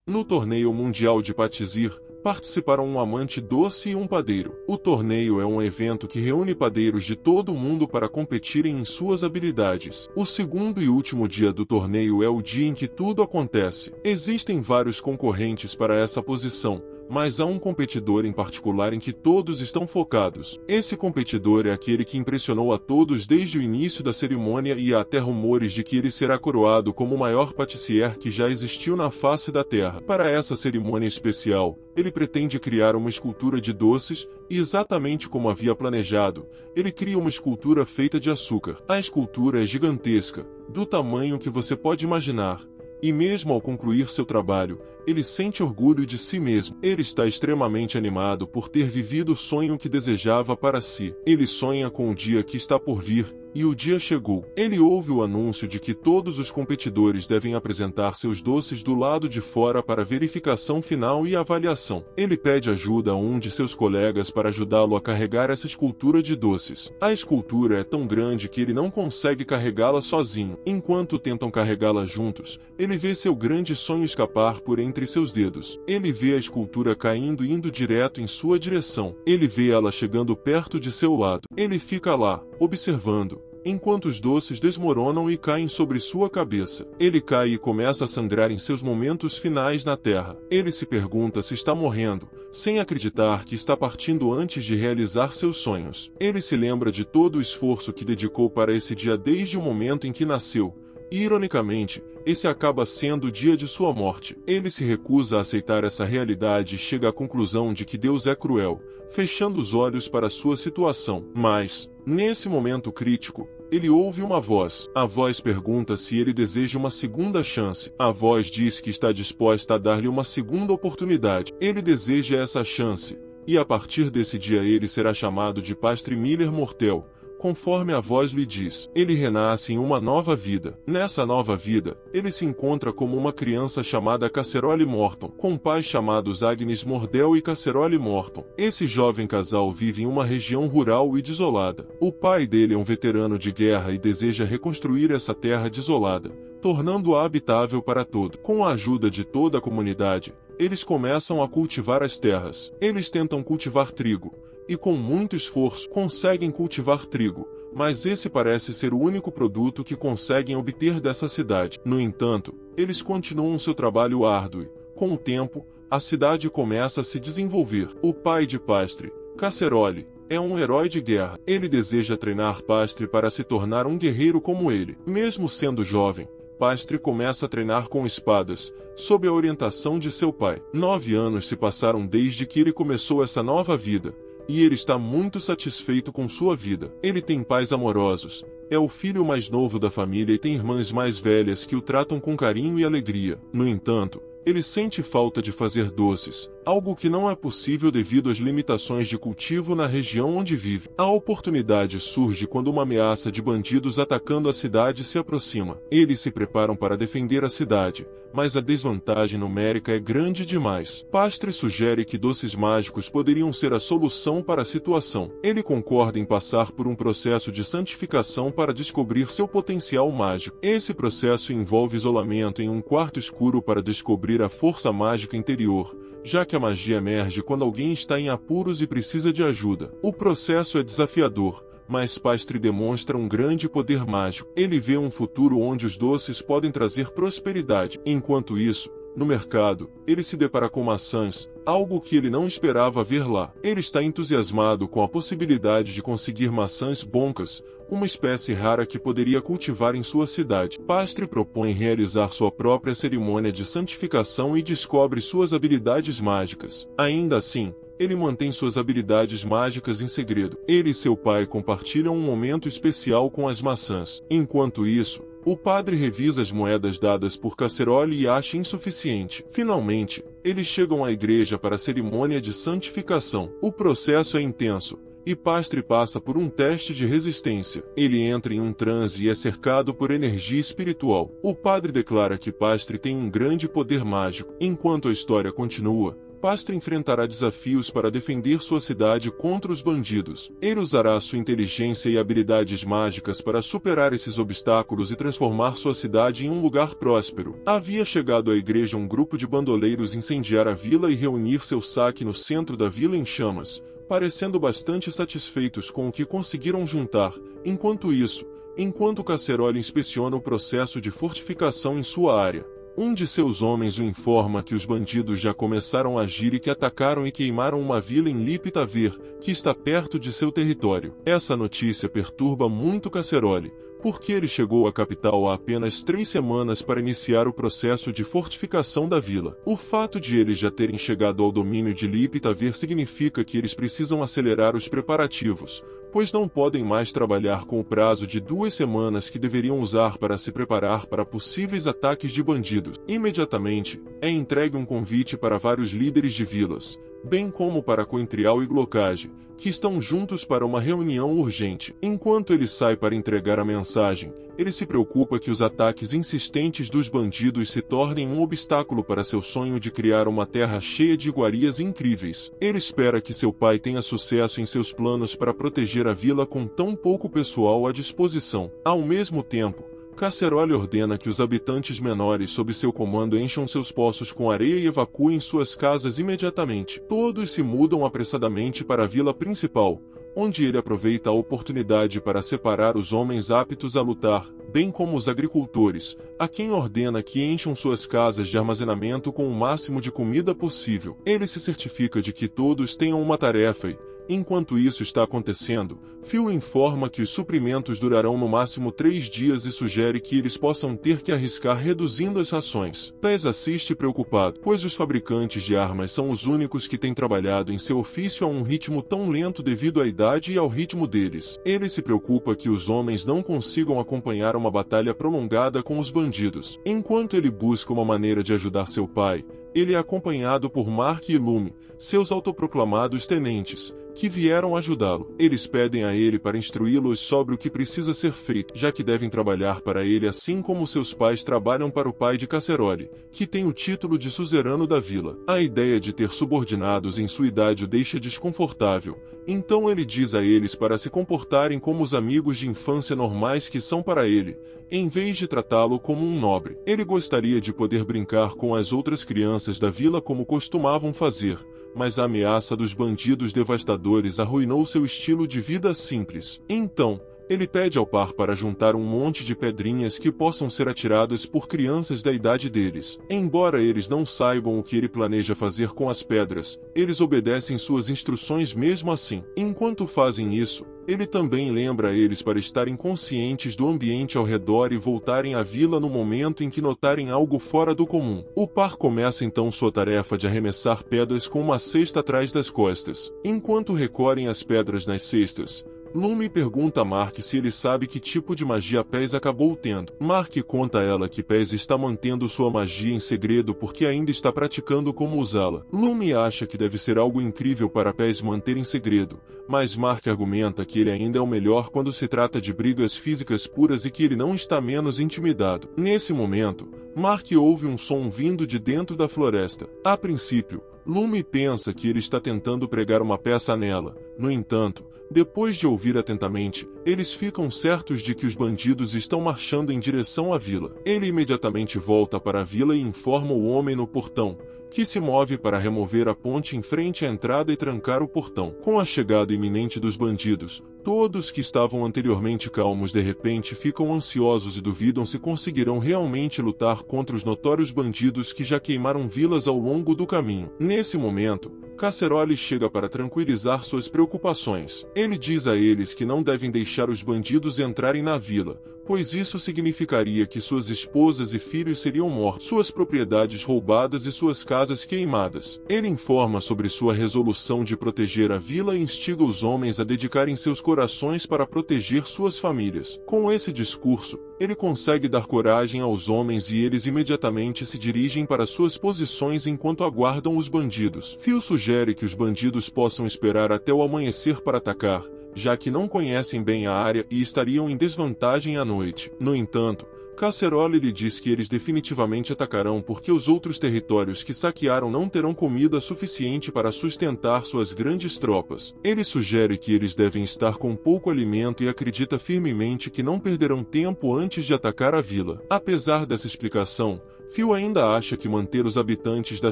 No torneio mundial de Patizir, participaram um amante doce e um padeiro. O torneio é um evento que reúne padeiros de todo o mundo para competirem em suas habilidades. O segundo e último dia do torneio é o dia em que tudo acontece. Existem vários concorrentes para essa posição, mas há um competidor em particular em que todos estão focados. Esse competidor é aquele que impressionou a todos desde o início da cerimônia e há até rumores de que ele será coroado como o maior patissier que já existiu na face da Terra. Para essa cerimônia especial, ele pretende criar uma escultura de doces, e exatamente como havia planejado, ele cria uma escultura feita de açúcar. A escultura é gigantesca, do tamanho que você pode imaginar. E mesmo ao concluir seu trabalho, ele sente orgulho de si mesmo. Ele está extremamente animado por ter vivido o sonho que desejava para si. Ele sonha com o dia que está por vir, e o dia chegou. Ele ouve o anúncio de que todos os competidores devem apresentar seus doces do lado de fora para verificação final e avaliação. Ele pede ajuda a um de seus colegas para ajudá-lo a carregar essa escultura de doces. A escultura é tão grande que ele não consegue carregá-la sozinho. Enquanto tentam carregá-la juntos, ele vê seu grande sonho escapar por entre seus dedos. Ele vê a escultura caindo e indo direto em sua direção. Ele vê ela chegando perto de seu lado. Ele fica lá, observando, enquanto os doces desmoronam e caem sobre sua cabeça. Ele cai e começa a sangrar em seus momentos finais na terra. Ele se pergunta se está morrendo, sem acreditar que está partindo antes de realizar seus sonhos. Ele se lembra de todo o esforço que dedicou para esse dia desde o momento em que nasceu. E, ironicamente, esse acaba sendo o dia de sua morte. Ele se recusa a aceitar essa realidade e chega à conclusão de que Deus é cruel, fechando os olhos para sua situação. Mas, nesse momento crítico, ele ouve uma voz. A voz pergunta se ele deseja uma segunda chance. A voz diz que está disposta a dar-lhe uma segunda oportunidade. Ele deseja essa chance, e a partir desse dia ele será chamado de Pastre Miller Mortel. Conforme a voz lhe diz, ele renasce em uma nova vida. Nessa nova vida, ele se encontra como uma criança chamada Casserole Morton, com pais chamados Agnes Mordell e Casserole Morton. Esse jovem casal vive em uma região rural e desolada. O pai dele é um veterano de guerra e deseja reconstruir essa terra desolada, tornando-a habitável para todos. Com a ajuda de toda a comunidade, eles começam a cultivar as terras. Eles tentam cultivar trigo, e com muito esforço conseguem cultivar trigo, mas esse parece ser o único produto que conseguem obter dessa cidade. No entanto, eles continuam seu trabalho árduo e, com o tempo, a cidade começa a se desenvolver. O pai de Pastre, Casserole, é um herói de guerra. Ele deseja treinar Pastre para se tornar um guerreiro como ele. Mesmo sendo jovem, Pastre começa a treinar com espadas, sob a orientação de seu pai. 9 anos se passaram desde que ele começou essa nova vida, e ele está muito satisfeito com sua vida. Ele tem pais amorosos, é o filho mais novo da família e tem irmãs mais velhas que o tratam com carinho e alegria. No entanto, ele sente falta de fazer doces, algo que não é possível devido às limitações de cultivo na região onde vive. A oportunidade surge quando uma ameaça de bandidos atacando a cidade se aproxima. Eles se preparam para defender a cidade, mas a desvantagem numérica é grande demais. Pastre sugere que doces mágicos poderiam ser a solução para a situação. Ele concorda em passar por um processo de santificação para descobrir seu potencial mágico. Esse processo envolve isolamento em um quarto escuro para descobrir a força mágica interior, já que a magia emerge quando alguém está em apuros e precisa de ajuda. O processo é desafiador, mas Pastre demonstra um grande poder mágico. Ele vê um futuro onde os doces podem trazer prosperidade. Enquanto isso, no mercado, ele se depara com maçãs, algo que ele não esperava ver lá. Ele está entusiasmado com a possibilidade de conseguir maçãs boncas, uma espécie rara que poderia cultivar em sua cidade. Pastre propõe realizar sua própria cerimônia de santificação e descobre suas habilidades mágicas. Ainda assim, ele mantém suas habilidades mágicas em segredo. Ele e seu pai compartilham um momento especial com as maçãs. Enquanto isso, o padre revisa as moedas dadas por Casserole e acha insuficiente. Finalmente, eles chegam à igreja para a cerimônia de santificação. O processo é intenso, e Pastre passa por um teste de resistência. Ele entra em um transe e é cercado por energia espiritual. O padre declara que Pastre tem um grande poder mágico. Enquanto a história continua, Pastra enfrentará desafios para defender sua cidade contra os bandidos. Ele usará sua inteligência e habilidades mágicas para superar esses obstáculos e transformar sua cidade em um lugar próspero. Havia chegado à igreja um grupo de bandoleiros incendiar a vila e reunir seu saque no centro da vila em chamas, parecendo bastante satisfeitos com o que conseguiram juntar. Enquanto Casserole inspeciona o processo de fortificação em sua área, um de seus homens o informa que os bandidos já começaram a agir e que atacaram e queimaram uma vila em Liptavir, que está perto de seu território. Essa notícia perturba muito Casserole, porque ele chegou à capital há apenas 3 semanas para iniciar o processo de fortificação da vila. O fato de eles já terem chegado ao domínio de Liptavir significa que eles precisam acelerar os preparativos, pois não podem mais trabalhar com o prazo de 2 semanas que deveriam usar para se preparar para possíveis ataques de bandidos. Imediatamente, é entregue um convite para vários líderes de vilas, bem como para Coentrial e Glocage, que estão juntos para uma reunião urgente. Enquanto ele sai para entregar a mensagem, ele se preocupa que os ataques insistentes dos bandidos se tornem um obstáculo para seu sonho de criar uma terra cheia de iguarias incríveis. Ele espera que seu pai tenha sucesso em seus planos para proteger a vila com tão pouco pessoal à disposição. Ao mesmo tempo, Casserole ordena que os habitantes menores sob seu comando encham seus poços com areia e evacuem suas casas imediatamente. Todos se mudam apressadamente para a vila principal, onde ele aproveita a oportunidade para separar os homens aptos a lutar, bem como os agricultores, a quem ordena que encham suas casas de armazenamento com o máximo de comida possível. Ele se certifica de que todos tenham uma tarefa e, enquanto isso está acontecendo, Phil informa que os suprimentos durarão no máximo 3 dias e sugere que eles possam ter que arriscar reduzindo as rações. Pez assiste preocupado, pois os fabricantes de armas são os únicos que têm trabalhado em seu ofício a um ritmo tão lento devido à idade e ao ritmo deles. Ele se preocupa que os homens não consigam acompanhar uma batalha prolongada com os bandidos. Enquanto ele busca uma maneira de ajudar seu pai, ele é acompanhado por Mark e Lume, seus autoproclamados tenentes, que vieram ajudá-lo. Eles pedem a ele para instruí-los sobre o que precisa ser feito, já que devem trabalhar para ele assim como seus pais trabalham para o pai de Casserole, que tem o título de suzerano da vila. A ideia de ter subordinados em sua idade o deixa desconfortável, então ele diz a eles para se comportarem como os amigos de infância normais que são para ele, em vez de tratá-lo como um nobre. Ele gostaria de poder brincar com as outras crianças da vila como costumavam fazer, mas a ameaça dos bandidos devastadores arruinou seu estilo de vida simples. Então, ele pede ao par para juntar um monte de pedrinhas que possam ser atiradas por crianças da idade deles. Embora eles não saibam o que ele planeja fazer com as pedras, eles obedecem suas instruções mesmo assim. Enquanto fazem isso, ele também lembra eles para estarem conscientes do ambiente ao redor e voltarem à vila no momento em que notarem algo fora do comum. O par começa então sua tarefa de arremessar pedras com uma cesta atrás das costas. Enquanto recolhem as pedras nas cestas, Lume pergunta a Mark se ele sabe que tipo de magia Pez acabou tendo. Mark conta a ela que Pez está mantendo sua magia em segredo porque ainda está praticando como usá-la. Lume acha que deve ser algo incrível para Pez manter em segredo, mas Mark argumenta que ele ainda é o melhor quando se trata de brigas físicas puras e que ele não está menos intimidado. Nesse momento, Mark ouve um som vindo de dentro da floresta. A princípio, Lume pensa que ele está tentando pregar uma peça nela. No entanto, depois de ouvir atentamente, eles ficam certos de que os bandidos estão marchando em direção à vila. Ele imediatamente volta para a vila e informa o homem no portão, que se move para remover a ponte em frente à entrada e trancar o portão. Com a chegada iminente dos bandidos, todos que estavam anteriormente calmos de repente ficam ansiosos e duvidam se conseguirão realmente lutar contra os notórios bandidos que já queimaram vilas ao longo do caminho. Nesse momento, Casserole chega para tranquilizar suas preocupações. Ele diz a eles que não devem deixar os bandidos entrarem na vila, pois isso significaria que suas esposas e filhos seriam mortos, suas propriedades roubadas e suas casas queimadas. Ele informa sobre sua resolução de proteger a vila e instiga os homens a dedicarem seus corações para proteger suas famílias. Com esse discurso, ele consegue dar coragem aos homens e eles imediatamente se dirigem para suas posições enquanto aguardam os bandidos. Phil sugere que os bandidos possam esperar até o amanhecer para atacar, já que não conhecem bem a área e estariam em desvantagem à noite. No entanto, Casserole lhe diz que eles definitivamente atacarão porque os outros territórios que saquearam não terão comida suficiente para sustentar suas grandes tropas. Ele sugere que eles devem estar com pouco alimento e acredita firmemente que não perderão tempo antes de atacar a vila. Apesar dessa explicação, Phil ainda acha que manter os habitantes da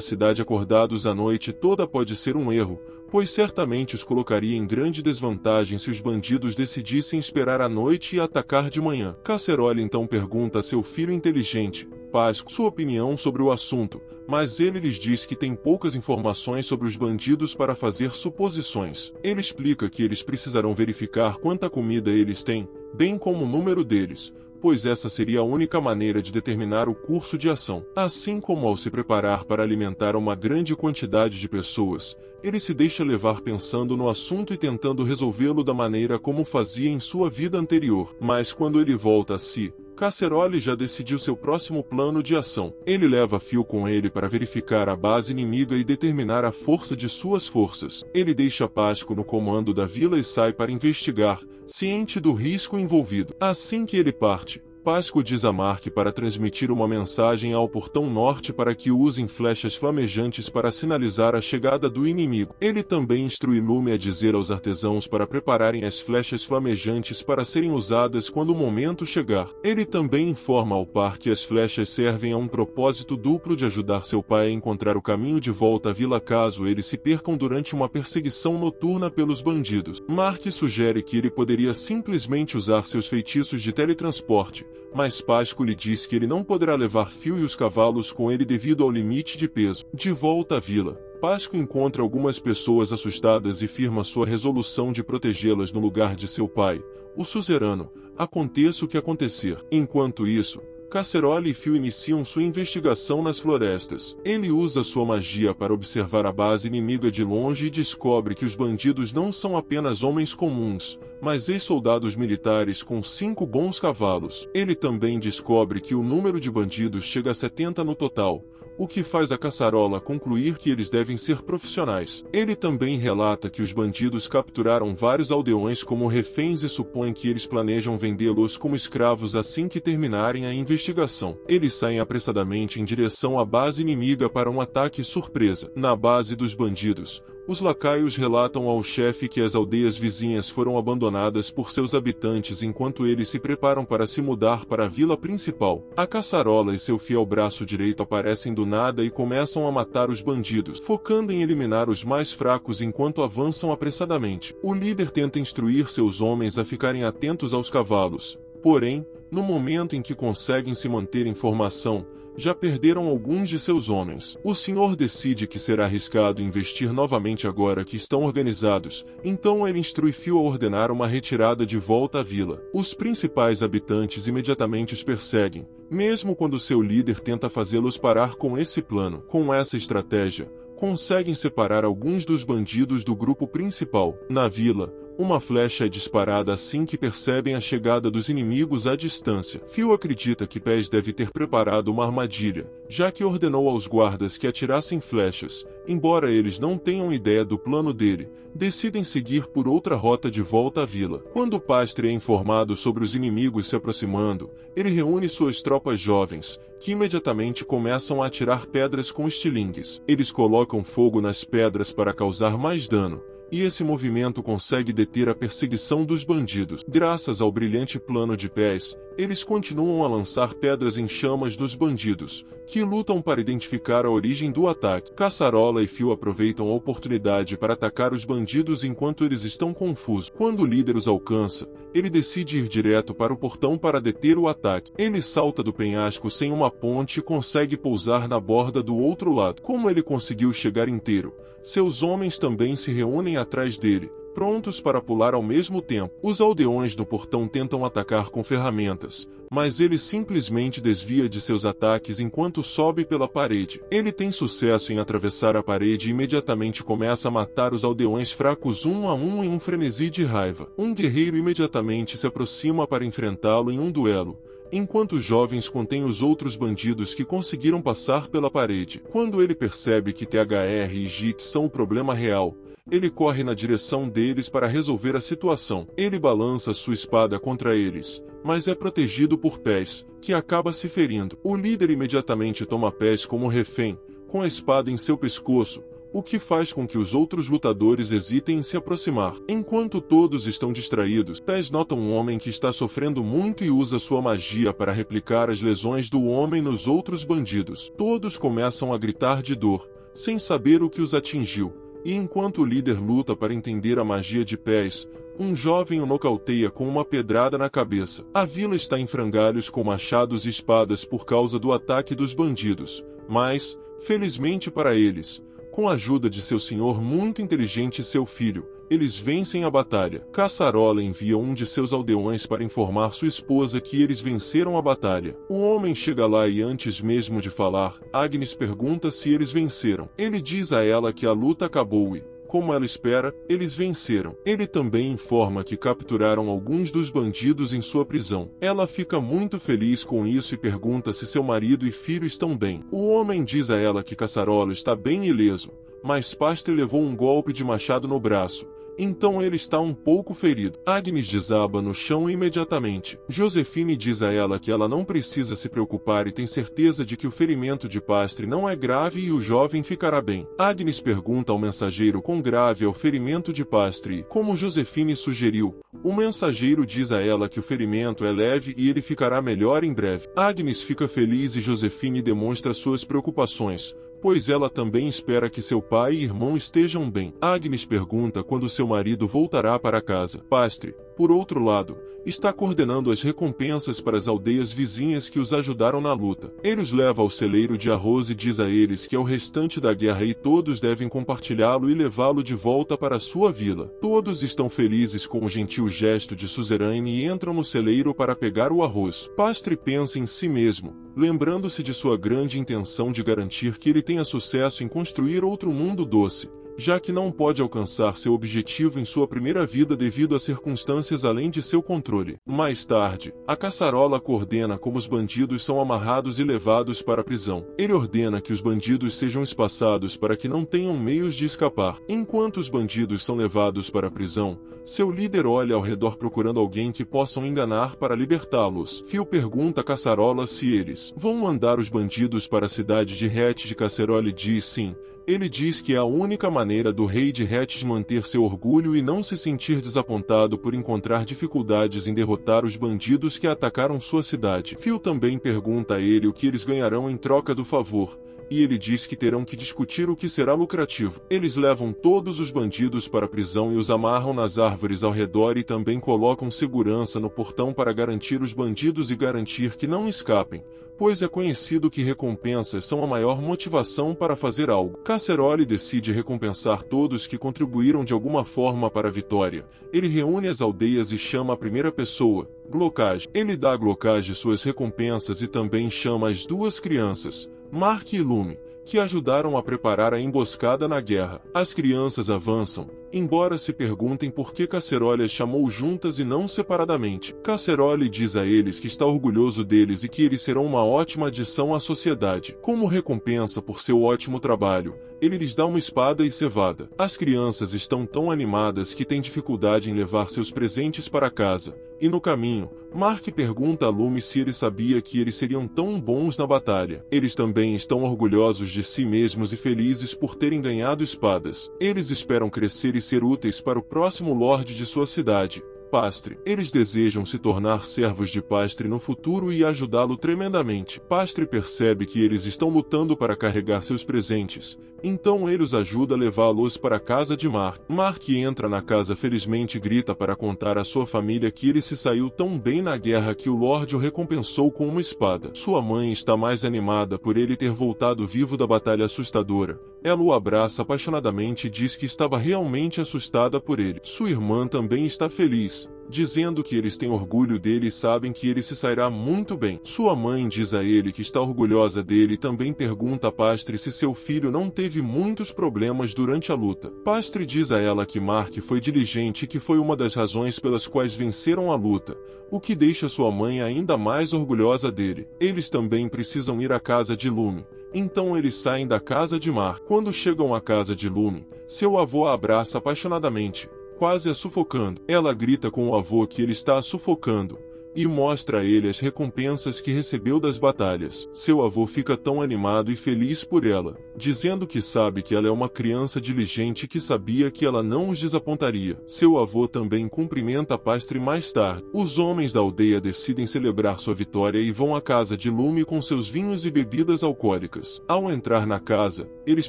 cidade acordados a noite toda pode ser um erro, pois certamente os colocaria em grande desvantagem se os bandidos decidissem esperar a noite e atacar de manhã. Casserole então pergunta a seu filho inteligente, Pasco, sua opinião sobre o assunto, mas ele lhes diz que tem poucas informações sobre os bandidos para fazer suposições. Ele explica que eles precisarão verificar quanta comida eles têm, bem como o número deles, pois essa seria a única maneira de determinar o curso de ação. Assim como ao se preparar para alimentar uma grande quantidade de pessoas, ele se deixa levar pensando no assunto e tentando resolvê-lo da maneira como fazia em sua vida anterior. Mas quando ele volta a si, Casserole já decidiu seu próximo plano de ação. Ele leva Phil com ele para verificar a base inimiga e determinar a força de suas forças. Ele deixa Pasco no comando da vila e sai para investigar, ciente do risco envolvido. Assim que ele parte, Pasco diz a Mark para transmitir uma mensagem ao portão norte para que usem flechas flamejantes para sinalizar a chegada do inimigo. Ele também instrui Lume a dizer aos artesãos para prepararem as flechas flamejantes para serem usadas quando o momento chegar. Ele também informa ao par que as flechas servem a um propósito duplo de ajudar seu pai a encontrar o caminho de volta à vila caso eles se percam durante uma perseguição noturna pelos bandidos. Mark sugere que ele poderia simplesmente usar seus feitiços de teletransporte, mas Pasco lhe diz que ele não poderá levar Phil e os cavalos com ele devido ao limite de peso. De volta à vila, Pasco encontra algumas pessoas assustadas e firma sua resolução de protegê-las no lugar de seu pai, o suzerano, aconteça o que acontecer. Enquanto isso, Casserole e Phil iniciam sua investigação nas florestas. Ele usa sua magia para observar a base inimiga de longe e descobre que os bandidos não são apenas homens comuns, mas ex-soldados militares com 5 bons cavalos. Ele também descobre que o número de bandidos chega a 70 no total, o que faz a caçarola concluir que eles devem ser profissionais. Ele também relata que os bandidos capturaram vários aldeões como reféns e supõe que eles planejam vendê-los como escravos assim que terminarem a investigação. Eles saem apressadamente em direção à base inimiga para um ataque surpresa. Na base dos bandidos, os lacaios relatam ao chefe que as aldeias vizinhas foram abandonadas por seus habitantes enquanto eles se preparam para se mudar para a vila principal. A caçarola e seu fiel braço direito aparecem do nada e começam a matar os bandidos, focando em eliminar os mais fracos enquanto avançam apressadamente. O líder tenta instruir seus homens a ficarem atentos aos cavalos, porém, no momento em que conseguem se manter em formação, já perderam alguns de seus homens. O senhor decide que será arriscado investir novamente agora que estão organizados, então ele instrui Phil a ordenar uma retirada de volta à vila. Os principais habitantes imediatamente os perseguem, mesmo quando seu líder tenta fazê-los parar com esse plano. Com essa estratégia, conseguem separar alguns dos bandidos do grupo principal. Na vila, uma flecha é disparada assim que percebem a chegada dos inimigos à distância. Phil acredita que Pez deve ter preparado uma armadilha, já que ordenou aos guardas que atirassem flechas. Embora eles não tenham ideia do plano dele, decidem seguir por outra rota de volta à vila. Quando o Pastre é informado sobre os inimigos se aproximando, ele reúne suas tropas jovens, que imediatamente começam a atirar pedras com estilingues. Eles colocam fogo nas pedras para causar mais dano, e esse movimento consegue deter a perseguição dos bandidos. Graças ao brilhante plano de Pez, eles continuam a lançar pedras em chamas dos bandidos, que lutam para identificar a origem do ataque. Caçarola e Phil aproveitam a oportunidade para atacar os bandidos enquanto eles estão confusos. Quando o líder os alcança, ele decide ir direto para o portão para deter o ataque. Ele salta do penhasco sem uma ponte e consegue pousar na borda do outro lado. Como ele conseguiu chegar inteiro, seus homens também se reúnem atrás dele, prontos para pular ao mesmo tempo. Os aldeões do portão tentam atacar com ferramentas, mas ele simplesmente desvia de seus ataques enquanto sobe pela parede. Ele tem sucesso em atravessar a parede e imediatamente começa a matar os aldeões fracos um a um em um frenesi de raiva. Um guerreiro imediatamente se aproxima para enfrentá-lo em um duelo, enquanto os jovens contêm os outros bandidos que conseguiram passar pela parede. Quando ele percebe que THR e JIT são o problema real, ele corre na direção deles para resolver a situação. Ele balança sua espada contra eles, mas é protegido por Pés, que acaba se ferindo. O líder imediatamente toma Pés como refém, com a espada em seu pescoço, o que faz com que os outros lutadores hesitem em se aproximar. Enquanto todos estão distraídos, Pés nota um homem que está sofrendo muito e usa sua magia para replicar as lesões do homem nos outros bandidos. Todos começam a gritar de dor, sem saber o que os atingiu, e enquanto o líder luta para entender a magia de Pés, um jovem o nocauteia com uma pedrada na cabeça. A vila está em frangalhos com machados e espadas por causa do ataque dos bandidos, mas, felizmente para eles, com a ajuda de seu senhor muito inteligente e seu filho, eles vencem a batalha. Caçarola envia um de seus aldeões para informar sua esposa que eles venceram a batalha. O homem chega lá e antes mesmo de falar, Agnes pergunta se eles venceram. Ele diz a ela que a luta acabou e, como ela espera, eles venceram. Ele também informa que capturaram alguns dos bandidos em sua prisão. Ela fica muito feliz com isso e pergunta se seu marido e filho estão bem. O homem diz a ela que Caçarola está bem ileso, mas Pastre levou um golpe de machado no braço. Então ele está um pouco ferido. Agnes desaba no chão imediatamente. Josefine diz a ela que ela não precisa se preocupar e tem certeza de que o ferimento de Pastre não é grave e o jovem ficará bem. Agnes pergunta ao mensageiro quão grave é o ferimento de Pastre e, como Josefine sugeriu, o mensageiro diz a ela que o ferimento é leve e ele ficará melhor em breve. Agnes fica feliz e Josefine demonstra suas preocupações, pois ela também espera que seu pai e irmão estejam bem. Agnes pergunta quando seu marido voltará para casa. Pastre, por outro lado, está coordenando as recompensas para as aldeias vizinhas que os ajudaram na luta. Ele os leva ao celeiro de arroz e diz a eles que é o restante da guerra e todos devem compartilhá-lo e levá-lo de volta para sua vila. Todos estão felizes com o gentil gesto de Suzeraine e entram no celeiro para pegar o arroz. Pastre pensa em si mesmo, lembrando-se de sua grande intenção de garantir que ele tenha sucesso em construir outro mundo doce, já que não pode alcançar seu objetivo em sua primeira vida devido a circunstâncias além de seu controle. Mais tarde, a Caçarola coordena como os bandidos são amarrados e levados para a prisão. Ele ordena que os bandidos sejam espaçados para que não tenham meios de escapar. Enquanto os bandidos são levados para a prisão, seu líder olha ao redor procurando alguém que possam enganar para libertá-los. Phil pergunta a Caçarola se eles vão mandar os bandidos para a cidade de Het de Caçarola e diz sim. Ele diz que é a única maneira do rei de Hétis manter seu orgulho e não se sentir desapontado por encontrar dificuldades em derrotar os bandidos que atacaram sua cidade. Phil também pergunta a ele o que eles ganharão em troca do favor, e ele diz que terão que discutir o que será lucrativo. Eles levam todos os bandidos para a prisão e os amarram nas árvores ao redor e também colocam segurança no portão para garantir os bandidos e garantir que não escapem, pois é conhecido que recompensas são a maior motivação para fazer algo. Caçarola decide recompensar todos que contribuíram de alguma forma para a vitória. Ele reúne as aldeias e chama a primeira pessoa, Glocage. Ele dá a Glocage suas recompensas e também chama as duas crianças, Mark e Lume, que ajudaram a preparar a emboscada na guerra. As crianças avançam, embora se perguntem por que Caçarola as chamou juntas e não separadamente. Caçarola diz a eles que está orgulhoso deles e que eles serão uma ótima adição à sociedade. Como recompensa por seu ótimo trabalho, ele lhes dá uma espada e cevada. As crianças estão tão animadas que têm dificuldade em levar seus presentes para casa, e no caminho, Mark pergunta a Lume se ele sabia que eles seriam tão bons na batalha. Eles também estão orgulhosos de si mesmos e felizes por terem ganhado espadas. Eles esperam crescer e ser úteis para o próximo Lorde de sua cidade, Pastre. Eles desejam se tornar servos de Pastre no futuro e ajudá-lo tremendamente. Pastre percebe que eles estão lutando para carregar seus presentes, então ele os ajuda a levá-los para a casa de Mark. Mark entra na casa felizmente e grita para contar à sua família que ele se saiu tão bem na guerra que o Lorde o recompensou com uma espada. Sua mãe está mais animada por ele ter voltado vivo da batalha assustadora. Ela o abraça apaixonadamente e diz que estava realmente assustada por ele. Sua irmã também está feliz, dizendo que eles têm orgulho dele e sabem que ele se sairá muito bem. Sua mãe diz a ele que está orgulhosa dele e também pergunta a Pastre se seu filho não teve muitos problemas durante a luta. Pastre diz a ela que Mark foi diligente e que foi uma das razões pelas quais venceram a luta, o que deixa sua mãe ainda mais orgulhosa dele. Eles também precisam ir à casa de Lume, então eles saem da casa de Mark. Quando chegam à casa de Lume, seu avô a abraça apaixonadamente, quase a sufocando. Ela grita com o avô que ele está a sufocando, e mostra a ele as recompensas que recebeu das batalhas. Seu avô fica tão animado e feliz por ela, dizendo que sabe que ela é uma criança diligente e que sabia que ela não os desapontaria. Seu avô também cumprimenta Pastry mais tarde. Os homens da aldeia decidem celebrar sua vitória e vão à casa de Lume com seus vinhos e bebidas alcoólicas. Ao entrar na casa, eles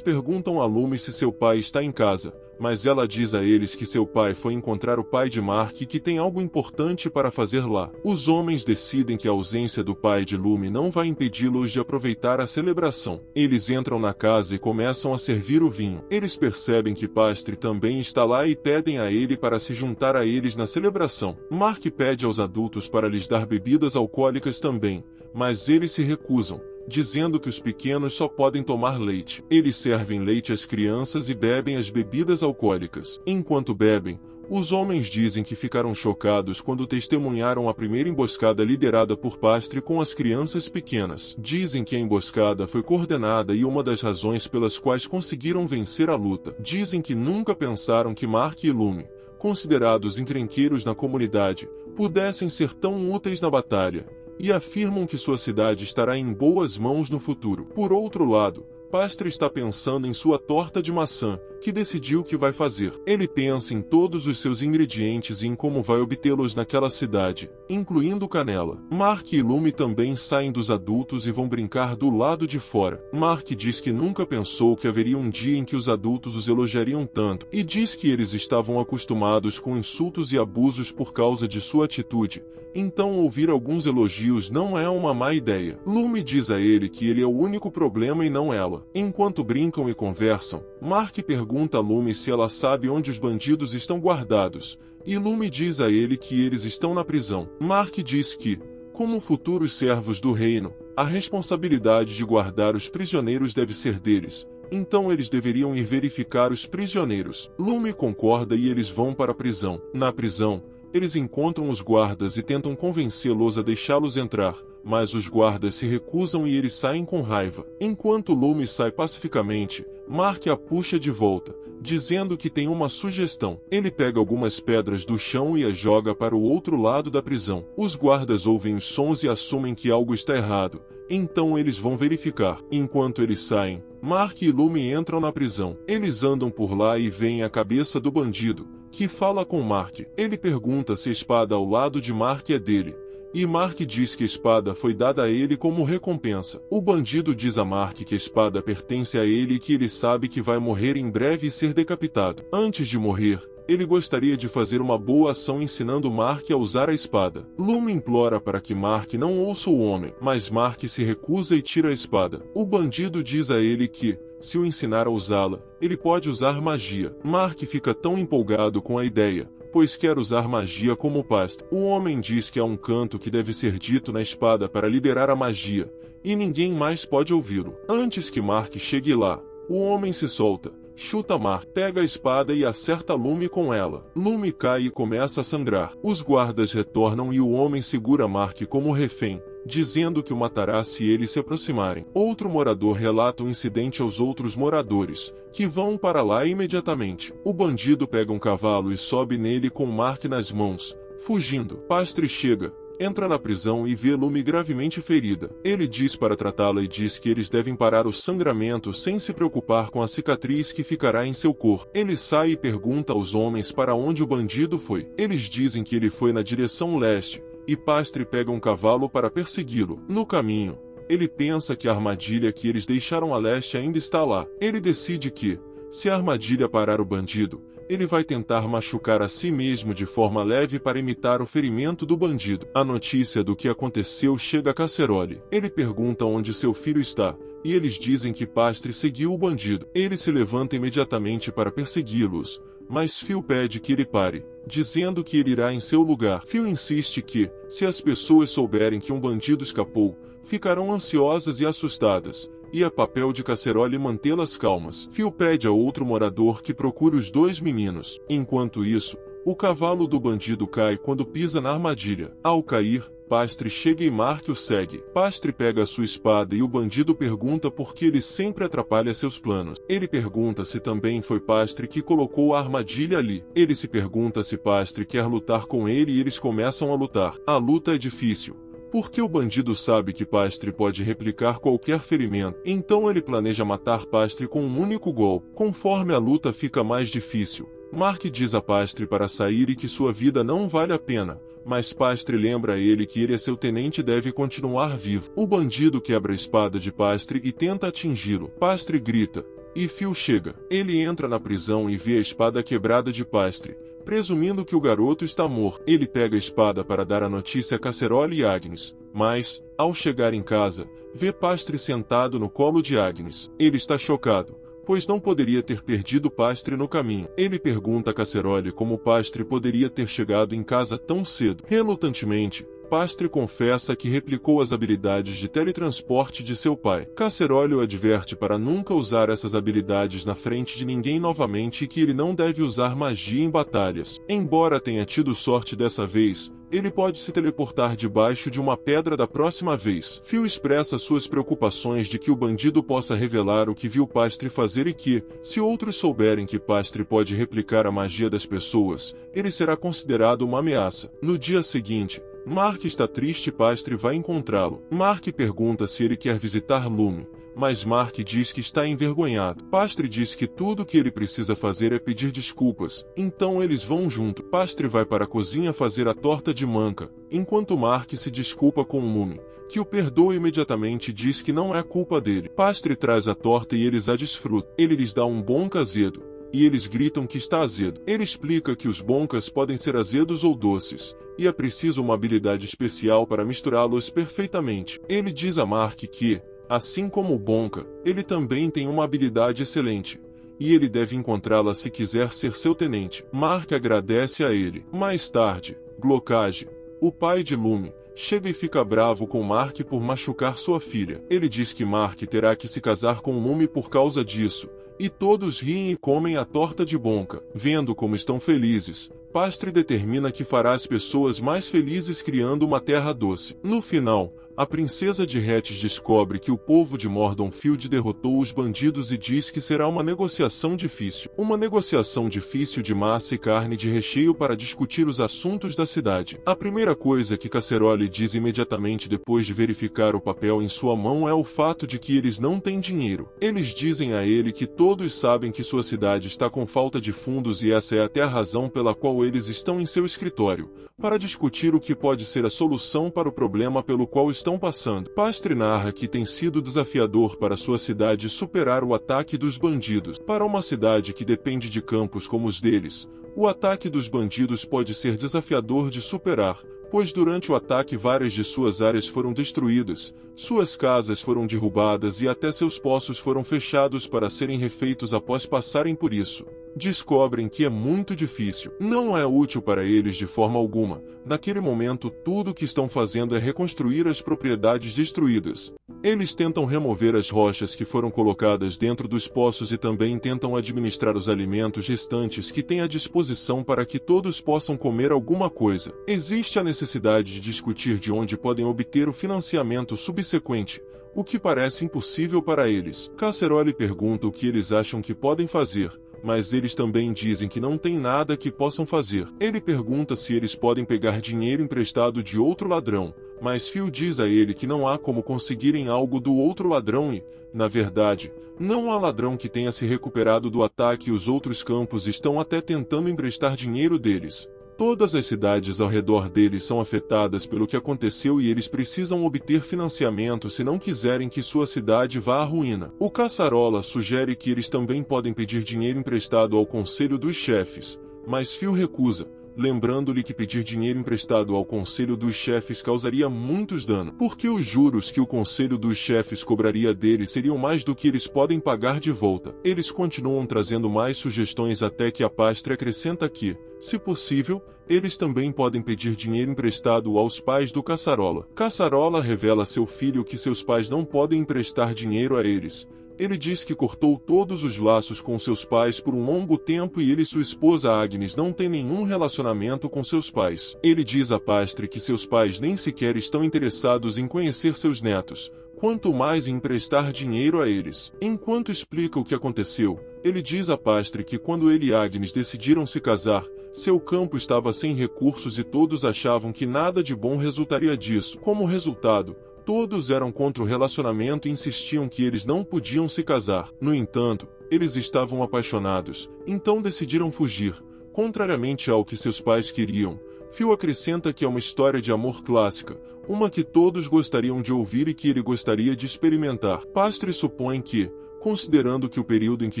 perguntam a Lume se seu pai está em casa, mas ela diz a eles que seu pai foi encontrar o pai de Mark e que tem algo importante para fazer lá. Os homens decidem que a ausência do pai de Lume não vai impedi-los de aproveitar a celebração. Eles entram na casa e começam a servir o vinho. Eles percebem que Pastry também está lá e pedem a ele para se juntar a eles na celebração. Mark pede aos adultos para lhes dar bebidas alcoólicas também, mas eles se recusam, dizendo que os pequenos só podem tomar leite. Eles servem leite às crianças e bebem as bebidas alcoólicas. Enquanto bebem, os homens dizem que ficaram chocados quando testemunharam a primeira emboscada liderada por Pastry com as crianças pequenas. Dizem que a emboscada foi coordenada e uma das razões pelas quais conseguiram vencer a luta. Dizem que nunca pensaram que Mark e Lume, considerados encrenqueiros na comunidade, pudessem ser tão úteis na batalha, e afirmam que sua cidade estará em boas mãos no futuro. Por outro lado, Pastry está pensando em sua torta de maçã, que decidiu que vai fazer. Ele pensa em todos os seus ingredientes e em como vai obtê-los naquela cidade, incluindo canela. Mark e Lume também saem dos adultos e vão brincar do lado de fora. Mark diz que nunca pensou que haveria um dia em que os adultos os elogiariam tanto, e diz que eles estavam acostumados com insultos e abusos por causa de sua atitude, então ouvir alguns elogios não é uma má ideia. Lume diz a ele que ele é o único problema e não ela. Enquanto brincam e conversam, Mark pergunta a Lume se ela sabe onde os bandidos estão guardados, e Lume diz a ele que eles estão na prisão. Mark diz que, como futuros servos do reino, a responsabilidade de guardar os prisioneiros deve ser deles, então eles deveriam ir verificar os prisioneiros. Lume concorda e eles vão para a prisão. Na prisão, eles encontram os guardas e tentam convencê-los a deixá-los entrar, mas os guardas se recusam e eles saem com raiva. Enquanto Lume sai pacificamente, Mark a puxa de volta, dizendo que tem uma sugestão. Ele pega algumas pedras do chão e as joga para o outro lado da prisão. Os guardas ouvem os sons e assumem que algo está errado, então eles vão verificar. Enquanto eles saem, Mark e Lume entram na prisão. Eles andam por lá e veem a cabeça do bandido, que fala com Mark. Ele pergunta se a espada ao lado de Mark é dele, e Mark diz que a espada foi dada a ele como recompensa. O bandido diz a Mark que a espada pertence a ele e que ele sabe que vai morrer em breve e ser decapitado. Antes de morrer, ele gostaria de fazer uma boa ação ensinando Mark a usar a espada. Lume implora para que Mark não ouça o homem, mas Mark se recusa e tira a espada. O bandido diz a ele que, se o ensinar a usá-la, ele pode usar magia. Mark fica tão empolgado com a ideia, pois quer usar magia como Pastry. O homem diz que há um canto que deve ser dito na espada para liberar a magia, e ninguém mais pode ouvi-lo. Antes que Mark chegue lá, o homem se solta, chuta Mark, pega a espada e acerta Lume com ela. Lume cai e começa a sangrar. Os guardas retornam e o homem segura Mark como refém, dizendo que o matará se eles se aproximarem. Outro morador relata o incidente aos outros moradores, que vão para lá imediatamente. O bandido pega um cavalo e sobe nele com Mark nas mãos, fugindo. Pastry chega, entra na prisão e vê Lume gravemente ferida. Ele diz para tratá-la e diz que eles devem parar o sangramento sem se preocupar com a cicatriz que ficará em seu corpo. Ele sai e pergunta aos homens para onde o bandido foi. Eles dizem que ele foi na direção leste, e Pastry pega um cavalo para persegui-lo. No caminho, ele pensa que a armadilha que eles deixaram a leste ainda está lá. Ele decide que, se a armadilha parar o bandido, ele vai tentar machucar a si mesmo de forma leve para imitar o ferimento do bandido. A notícia do que aconteceu chega a Casserole. Ele pergunta onde seu filho está, e eles dizem que Pastry seguiu o bandido. Ele se levanta imediatamente para persegui-los, mas Phil pede que ele pare, dizendo que ele irá em seu lugar. Phil insiste que, se as pessoas souberem que um bandido escapou, ficarão ansiosas e assustadas, e é papel de Casserole mantê-las calmas. Phil pede a outro morador que procure os dois meninos. Enquanto isso, O cavalo do bandido cai quando pisa na armadilha. Ao cair, Pastre chega e Mark o segue. Pastre pega a sua espada e o bandido pergunta por que ele sempre atrapalha seus planos. Ele pergunta se também foi Pastre que colocou a armadilha ali. Ele se pergunta se Pastre quer lutar com ele e eles começam a lutar. A luta é difícil, porque o bandido sabe que Pastre pode replicar qualquer ferimento. Então ele planeja matar Pastre com um único golpe. Conforme a luta fica mais difícil, Mark diz a Pastre para sair e que sua vida não vale a pena, mas Pastre lembra a ele que ele é seu tenente e deve continuar vivo. O bandido quebra a espada de Pastre e tenta atingi-lo. Pastre grita, e Phil chega. Ele entra na prisão e vê a espada quebrada de Pastre, presumindo que o garoto está morto. Ele pega a espada para dar a notícia a Casserole e Agnes, mas, ao chegar em casa, vê Pastre sentado no colo de Agnes. Ele está chocado, pois não poderia ter perdido Pastre no caminho. Ele pergunta a Casserole como Pastre poderia ter chegado em casa tão cedo. Relutantemente, Pastre confessa que replicou as habilidades de teletransporte de seu pai. Casserole o adverte para nunca usar essas habilidades na frente de ninguém novamente e que ele não deve usar magia em batalhas. Embora tenha tido sorte dessa vez, ele pode se teleportar debaixo de uma pedra da próxima vez. Phil expressa suas preocupações de que o bandido possa revelar o que viu Pastre fazer e que, se outros souberem que Pastre pode replicar a magia das pessoas, ele será considerado uma ameaça. No dia seguinte, Mark está triste e Pastre vai encontrá-lo. Mark pergunta se ele quer visitar Lume, mas Mark diz que está envergonhado. Pastre diz que tudo o que ele precisa fazer é pedir desculpas, então eles vão junto. Pastre vai para a cozinha fazer a torta de manca, enquanto Mark se desculpa com Lume, que o perdoa imediatamente e diz que não é culpa dele. Pastre traz a torta e eles a desfrutam. Ele lhes dá um bonca azedo, e eles gritam que está azedo. Ele explica que os boncas podem ser azedos ou doces, e é preciso uma habilidade especial para misturá-los perfeitamente. Ele diz a Mark que, assim como o bonca, ele também tem uma habilidade excelente, e ele deve encontrá-la se quiser ser seu tenente. Mark agradece a ele. Mais tarde, Glocage, o pai de Lume, chega e fica bravo com Mark por machucar sua filha. Ele diz que Mark terá que se casar com Lume por causa disso, e todos riem e comem a torta de bonca. Vendo como estão felizes, Pastre determina que fará as pessoas mais felizes criando uma terra doce. No final, a princesa de Hatch descobre que o povo de Mordonfield derrotou os bandidos e diz que será uma negociação difícil. Uma negociação difícil de massa e carne de recheio para discutir os assuntos da cidade. A primeira coisa que Casserole diz imediatamente depois de verificar o papel em sua mão é o fato de que eles não têm dinheiro. Eles dizem a ele que todos sabem que sua cidade está com falta de fundos e essa é até a razão pela qual eles estão em seu escritório, para discutir o que pode ser a solução para o problema pelo qual estão passando. Pastre narra que tem sido desafiador para sua cidade superar o ataque dos bandidos. Para uma cidade que depende de campos como os deles, o ataque dos bandidos pode ser desafiador de superar, pois durante o ataque várias de suas áreas foram destruídas, suas casas foram derrubadas e até seus poços foram fechados para serem refeitos após passarem por isso. Descobrem que é muito difícil. Não é útil para eles de forma alguma. Naquele momento, tudo o que estão fazendo é reconstruir as propriedades destruídas. Eles tentam remover as rochas que foram colocadas dentro dos poços e também tentam administrar os alimentos restantes que têm à disposição para que todos possam comer alguma coisa. Existe a necessidade de discutir de onde podem obter o financiamento subsequente, o que parece impossível para eles. Casserole pergunta o que eles acham que podem fazer, mas eles também dizem que não tem nada que possam fazer. Ele pergunta se eles podem pegar dinheiro emprestado de outro ladrão, mas Phil diz a ele que não há como conseguirem algo do outro ladrão e, na verdade, não há ladrão que tenha se recuperado do ataque e os outros campos estão até tentando emprestar dinheiro deles. Todas as cidades ao redor deles são afetadas pelo que aconteceu e eles precisam obter financiamento se não quiserem que sua cidade vá à ruína. O Caçarola sugere que eles também podem pedir dinheiro emprestado ao Conselho dos Chefes, mas Phil recusa, lembrando-lhe que pedir dinheiro emprestado ao Conselho dos Chefes causaria muitos danos, porque os juros que o Conselho dos Chefes cobraria deles seriam mais do que eles podem pagar de volta. Eles continuam trazendo mais sugestões até que a Pastre acrescenta que, se possível, eles também podem pedir dinheiro emprestado aos pais do Caçarola. Caçarola revela a seu filho que seus pais não podem emprestar dinheiro a eles, Ele diz que cortou todos os laços com seus pais por um longo tempo e ele e sua esposa Agnes não têm nenhum relacionamento com seus pais. Ele diz a Pastre que seus pais nem sequer estão interessados em conhecer seus netos, quanto mais em emprestar dinheiro a eles. Enquanto explica o que aconteceu, ele diz a Pastre que quando ele e Agnes decidiram se casar, seu campo estava sem recursos e todos achavam que nada de bom resultaria disso. Como resultado, todos eram contra o relacionamento e insistiam que eles não podiam se casar. No entanto, eles estavam apaixonados, então decidiram fugir, contrariamente ao que seus pais queriam. Phil acrescenta que é uma história de amor clássica, uma que todos gostariam de ouvir e que ele gostaria de experimentar. Pastre supõe que, considerando que o período em que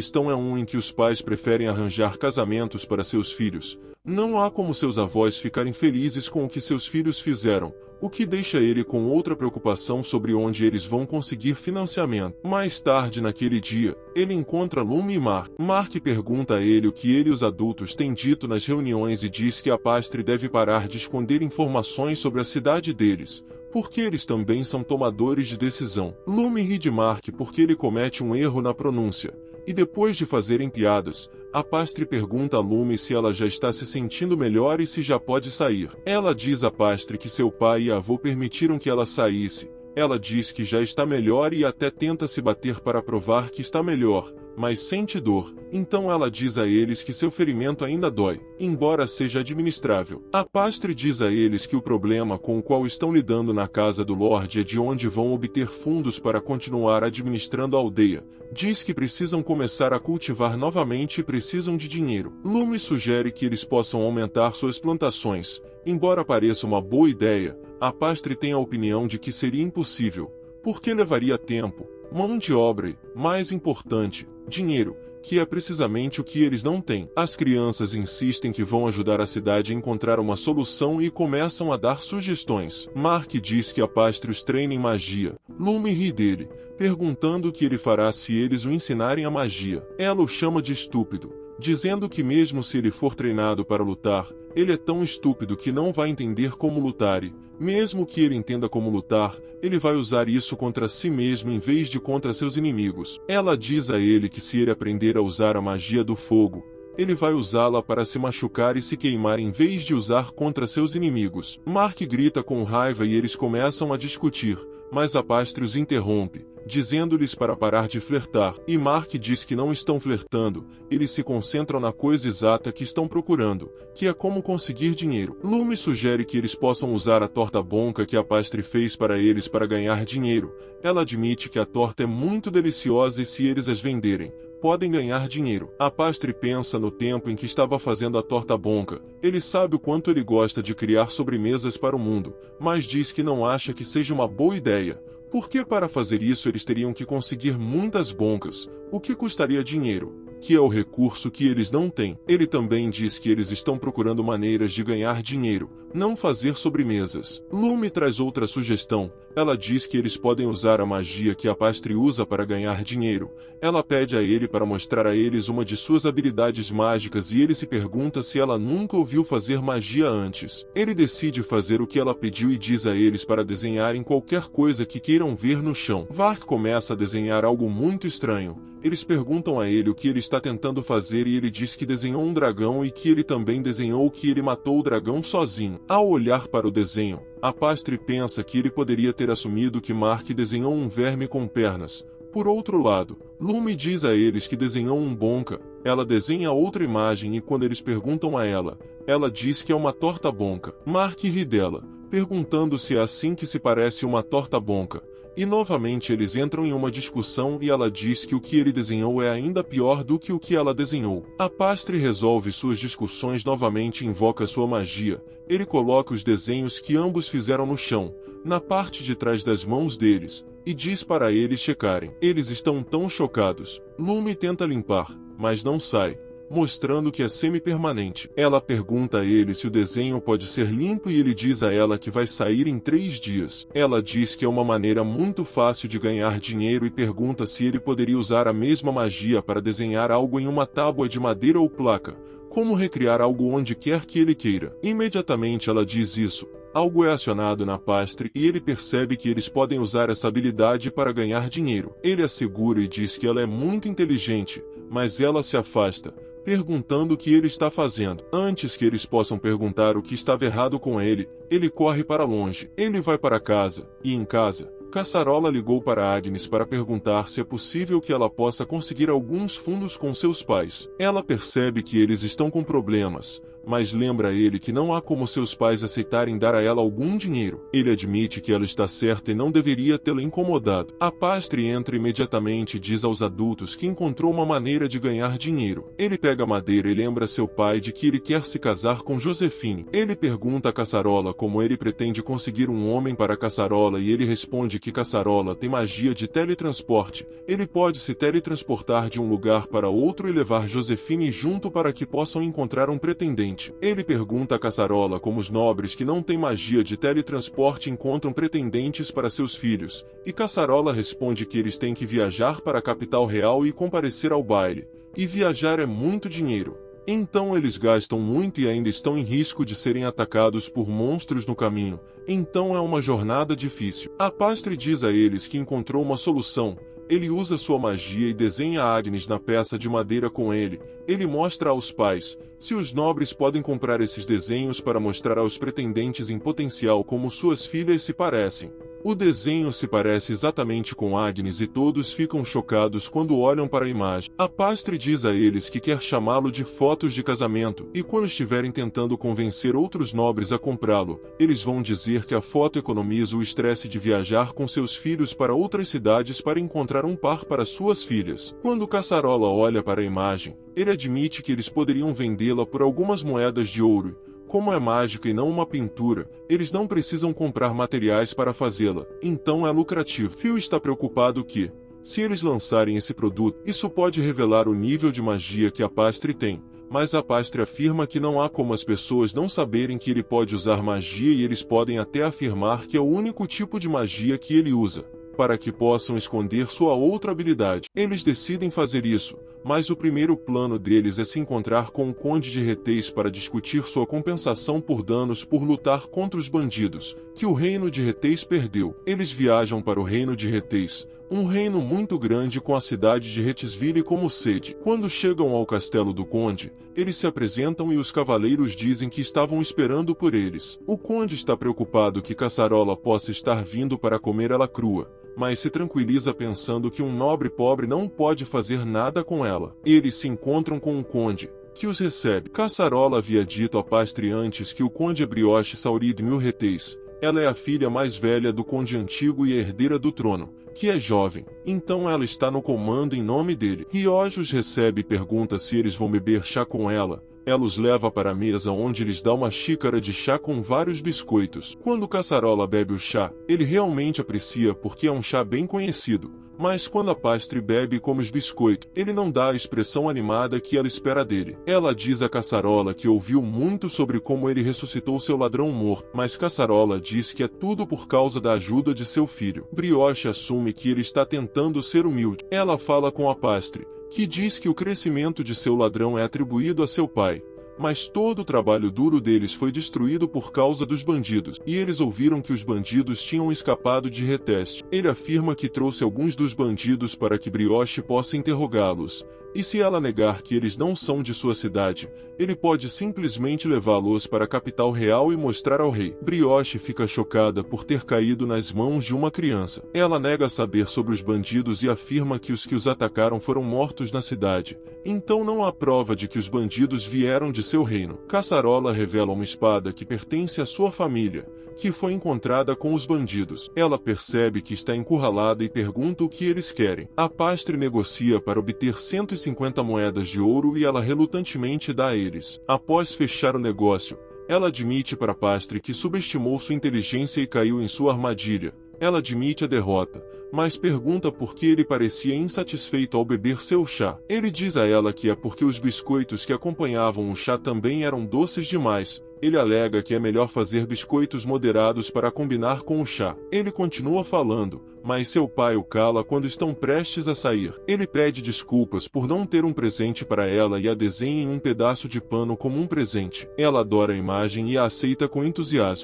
estão é um em que os pais preferem arranjar casamentos para seus filhos, não há como seus avós ficarem felizes com o que seus filhos fizeram, o que deixa ele com outra preocupação sobre onde eles vão conseguir financiamento. Mais tarde naquele dia, ele encontra Lume e Mark. Mark pergunta a ele o que ele e os adultos têm dito nas reuniões e diz que a Pastre deve parar de esconder informações sobre a cidade deles, porque eles também são tomadores de decisão. Lume ri de Mark porque ele comete um erro na pronúncia, e depois de fazerem piadas, a Pastre pergunta a Lume se ela já está se sentindo melhor e se já pode sair. Ela diz a Pastre que seu pai e avô permitiram que ela saísse. Ela diz que já está melhor e até tenta se bater para provar que está melhor, mas sente dor. Então ela diz a eles que seu ferimento ainda dói, embora seja administrável. A Pastre diz a eles que o problema com o qual estão lidando na casa do Lorde é de onde vão obter fundos para continuar administrando a aldeia. Diz que precisam começar a cultivar novamente e precisam de dinheiro. Lume sugere que eles possam aumentar suas plantações. Embora pareça uma boa ideia, a Pastre tem a opinião de que seria impossível, porque levaria tempo, mão de obra e, mais importante, dinheiro, que é precisamente o que eles não têm. As crianças insistem que vão ajudar a cidade a encontrar uma solução e começam a dar sugestões. Mark diz que a Pastre os treina em magia. Lume ri dele, perguntando o que ele fará se eles o ensinarem a magia. Ela o chama de estúpido, dizendo que mesmo se ele for treinado para lutar, ele é tão estúpido que não vai entender como lutar e, mesmo que ele entenda como lutar, ele vai usar isso contra si mesmo em vez de contra seus inimigos. Ela diz a ele que se ele aprender a usar a magia do fogo, ele vai usá-la para se machucar e se queimar em vez de usar contra seus inimigos. Mark grita com raiva e eles começam a discutir, mas a Pastre os interrompe, dizendo-lhes para parar de flertar, e Mark diz que não estão flertando, eles se concentram na coisa exata que estão procurando, que é como conseguir dinheiro. Lume sugere que eles possam usar a torta bonca que a Pastre fez para eles para ganhar dinheiro. Ela admite que a torta é muito deliciosa e se eles as venderem, podem ganhar dinheiro. A Pastre pensa no tempo em que estava fazendo a torta bonca. Ele sabe o quanto ele gosta de criar sobremesas para o mundo, mas diz que não acha que seja uma boa ideia, porque para fazer isso eles teriam que conseguir muitas boncas, o que custaria dinheiro, que é o recurso que eles não têm. Ele também diz que eles estão procurando maneiras de ganhar dinheiro, não fazer sobremesas. Lume traz outra sugestão. Ela diz que eles podem usar a magia que a Pastre usa para ganhar dinheiro. Ela pede a ele para mostrar a eles uma de suas habilidades mágicas e ele se pergunta se ela nunca ouviu fazer magia antes. Ele decide fazer o que ela pediu e diz a eles para desenharem qualquer coisa que queiram ver no chão. Vark começa a desenhar algo muito estranho. Eles perguntam a ele o que ele está tentando fazer e ele diz que desenhou um dragão e que ele também desenhou que ele matou o dragão sozinho. Ao olhar para o desenho, a Pastre pensa que ele poderia ter assumido que Mark desenhou um verme com pernas. Por outro lado, Lume diz a eles que desenhou um bonca. Ela desenha outra imagem e quando eles perguntam a ela, ela diz que é uma torta bonca. Mark ri dela, perguntando se é assim que se parece uma torta bonca. E novamente eles entram em uma discussão e ela diz que o que ele desenhou é ainda pior do que o que ela desenhou. A Pastre resolve suas discussões novamente e invoca sua magia. Ele coloca os desenhos que ambos fizeram no chão, na parte de trás das mãos deles, e diz para eles checarem. Eles estão tão chocados. Lume tenta limpar, mas não sai, mostrando que é semi-permanente. Ela pergunta a ele se o desenho pode ser limpo e ele diz a ela que vai sair em 3 dias. Ela diz que é uma maneira muito fácil de ganhar dinheiro e pergunta se ele poderia usar a mesma magia para desenhar algo em uma tábua de madeira ou placa, como recriar algo onde quer que ele queira. Imediatamente ela diz isso. Algo é acionado na Pastry e ele percebe que eles podem usar essa habilidade para ganhar dinheiro. Ele a segura e diz que ela é muito inteligente, mas ela se afasta, perguntando o que ele está fazendo. Antes que eles possam perguntar o que estava errado com ele, ele corre para longe. Ele vai para casa, e em casa, Cassarola ligou para Agnes para perguntar se é possível que ela possa conseguir alguns fundos com seus pais. Ela percebe que eles estão com problemas, mas lembra a ele que não há como seus pais aceitarem dar a ela algum dinheiro. Ele admite que ela está certa e não deveria tê-la incomodado. A Pastry entra imediatamente e diz aos adultos que encontrou uma maneira de ganhar dinheiro. Ele pega a madeira e lembra seu pai de que ele quer se casar com Josephine. Ele pergunta a Cassarola como ele pretende conseguir um homem para Cassarola e ele responde que Cassarola tem magia de teletransporte. Ele pode se teletransportar de um lugar para outro e levar Josephine junto para que possam encontrar um pretendente. Ele pergunta a Cassarola como os nobres que não têm magia de teletransporte encontram pretendentes para seus filhos, e Cassarola responde que eles têm que viajar para a capital real e comparecer ao baile, e viajar é muito dinheiro. Então eles gastam muito e ainda estão em risco de serem atacados por monstros no caminho, então é uma jornada difícil. A Pastry diz a eles que encontrou uma solução. Ele usa sua magia e desenha Agnes na peça de madeira com ele. Ele mostra aos pais se os nobres podem comprar esses desenhos para mostrar aos pretendentes em potencial como suas filhas se parecem. O desenho se parece exatamente com Agnes e todos ficam chocados quando olham para a imagem. A Pastry diz a eles que quer chamá-lo de fotos de casamento, e quando estiverem tentando convencer outros nobres a comprá-lo, eles vão dizer que a foto economiza o estresse de viajar com seus filhos para outras cidades para encontrar um par para suas filhas. Quando Cassarola olha para a imagem, ele admite que eles poderiam vendê-la por algumas moedas de ouro. Como é mágica e não uma pintura, eles não precisam comprar materiais para fazê-la, então é lucrativo. Phil está preocupado que, se eles lançarem esse produto, isso pode revelar o nível de magia que a Pastry tem, mas a Pastry afirma que não há como as pessoas não saberem que ele pode usar magia e eles podem até afirmar que é o único tipo de magia que ele usa, para que possam esconder sua outra habilidade. Eles decidem fazer isso, mas o primeiro plano deles é se encontrar com o Conde de Reteis para discutir sua compensação por danos por lutar contra os bandidos, que o reino de Reteis perdeu. Eles viajam para o reino de Reteis, um reino muito grande com a cidade de Retisville como sede. Quando chegam ao castelo do Conde, eles se apresentam e os cavaleiros dizem que estavam esperando por eles. O Conde está preocupado que Cassarola possa estar vindo para comer ela crua, mas se tranquiliza pensando que um nobre pobre não pode fazer nada com ela. Eles se encontram com o Conde, que os recebe. Cassarola havia dito a Pastry antes que o Conde é Brioche Saurid Milreteis. Ela é a filha mais velha do Conde Antigo e a herdeira do trono, que é jovem, então ela está no comando em nome dele. Rioja os recebe e pergunta se eles vão beber chá com ela. Ela os leva para a mesa onde lhes dá uma xícara de chá com vários biscoitos. Quando Cassarola bebe o chá, ele realmente aprecia porque é um chá bem conhecido. Mas quando a Pastry bebe e come os biscoitos, ele não dá a expressão animada que ela espera dele. Ela diz a Cassarola que ouviu muito sobre como ele ressuscitou seu ladrão morto, mas Cassarola diz que é tudo por causa da ajuda de seu filho. Brioche assume que ele está tentando ser humilde. Ela fala com a Pastry, que diz que o crescimento de seu ladrão é atribuído a seu pai. Mas todo o trabalho duro deles foi destruído por causa dos bandidos, e eles ouviram que os bandidos tinham escapado de Reteste. Ele afirma que trouxe alguns dos bandidos para que Brioche possa interrogá-los, e se ela negar que eles não são de sua cidade, ele pode simplesmente levá-los para a capital real e mostrar ao rei. Brioche fica chocada por ter caído nas mãos de uma criança. Ela nega saber sobre os bandidos e afirma que os atacaram foram mortos na cidade, então não há prova de que os bandidos vieram de seu reino. Cassarola revela uma espada que pertence à sua família, que foi encontrada com os bandidos. Ela percebe que está encurralada e pergunta o que eles querem. A Pastry negocia para obter 150 moedas de ouro e ela relutantemente dá a eles. Após fechar o negócio, ela admite para Pastry que subestimou sua inteligência e caiu em sua armadilha. Ela admite a derrota, mas pergunta por que ele parecia insatisfeito ao beber seu chá. Ele diz a ela que é porque os biscoitos que acompanhavam o chá também eram doces demais. Ele alega que é melhor fazer biscoitos moderados para combinar com o chá. Ele continua falando, mas seu pai o cala quando estão prestes a sair. Ele pede desculpas por não ter um presente para ela e a desenha em um pedaço de pano como um presente. Ela adora a imagem e a aceita com entusiasmo.